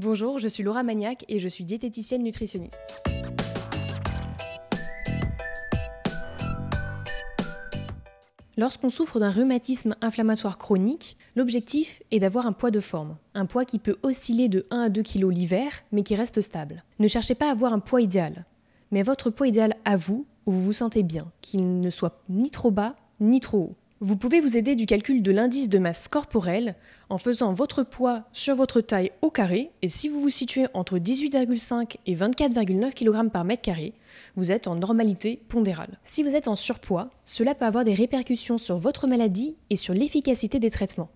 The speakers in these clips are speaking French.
Bonjour, je suis Laura Magnac et je suis diététicienne nutritionniste. Lorsqu'on souffre d'un rhumatisme inflammatoire chronique, l'objectif est d'avoir un poids de forme. Un poids qui peut osciller de 1 à 2 kg l'hiver, mais qui reste stable. Ne cherchez pas à avoir un poids idéal, mais votre poids idéal à vous, où vous vous sentez bien, qu'il ne soit ni trop bas, ni trop haut. Vous pouvez vous aider du calcul de l'indice de masse corporelle en faisant votre poids sur votre taille au carré, et si vous vous situez entre 18,5 et 24,9 kg par mètre carré, vous êtes en normalité pondérale. Si vous êtes en surpoids, cela peut avoir des répercussions sur votre maladie et sur l'efficacité des traitements.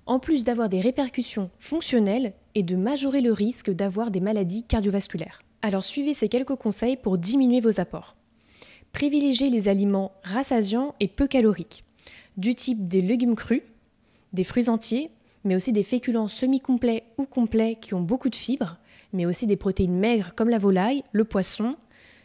En plus d'avoir des répercussions fonctionnelles et de majorer le risque d'avoir des maladies cardiovasculaires. Alors suivez ces quelques conseils pour diminuer vos apports. Privilégiez les aliments rassasiants et peu caloriques, du type des légumes crus, des fruits entiers, mais aussi des féculents semi-complets ou complets qui ont beaucoup de fibres, mais aussi des protéines maigres comme la volaille, le poisson,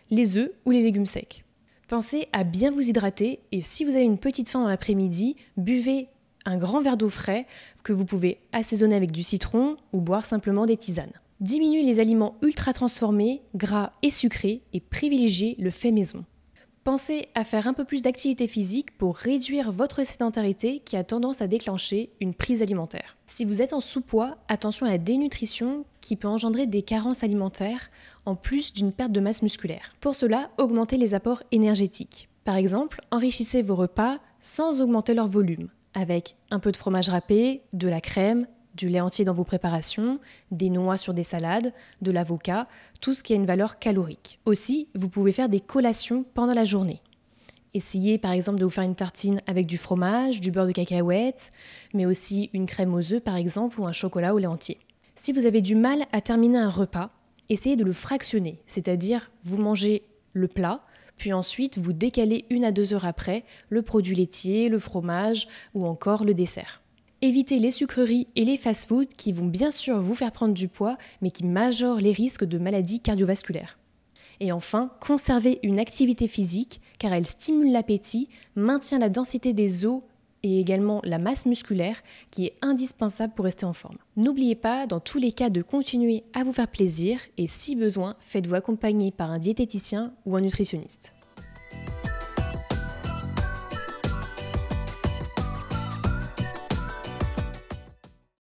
les œufs ou les légumes secs. Pensez à bien vous hydrater et si vous avez une petite faim dans l'après-midi, buvez un grand verre d'eau frais que vous pouvez assaisonner avec du citron ou boire simplement des tisanes. Diminuez les aliments ultra transformés, gras et sucrés et privilégiez le fait maison. Pensez à faire un peu plus d'activité physique pour réduire votre sédentarité qui a tendance à déclencher une prise alimentaire. Si vous êtes en sous-poids, attention à la dénutrition qui peut engendrer des carences alimentaires en plus d'une perte de masse musculaire. Pour cela, augmentez les apports énergétiques. Par exemple, enrichissez vos repas sans augmenter leur volume, avec un peu de fromage râpé, de la crème, du lait entier dans vos préparations, des noix sur des salades, de l'avocat, tout ce qui a une valeur calorique. Aussi, vous pouvez faire des collations pendant la journée. Essayez par exemple de vous faire une tartine avec du fromage, du beurre de cacahuète, mais aussi une crème aux œufs par exemple ou un chocolat au lait entier. Si vous avez du mal à terminer un repas, essayez de le fractionner, c'est-à-dire vous mangez le plat, puis ensuite vous décalez 1 à 2 heures après le produit laitier, le fromage ou encore le dessert. Évitez les sucreries et les fast-foods qui vont bien sûr vous faire prendre du poids, mais qui majorent les risques de maladies cardiovasculaires. Et enfin, conservez une activité physique car elle stimule l'appétit, maintient la densité des os et également la masse musculaire qui est indispensable pour rester en forme. N'oubliez pas, dans tous les cas, de continuer à vous faire plaisir et si besoin, faites-vous accompagner par un diététicien ou un nutritionniste.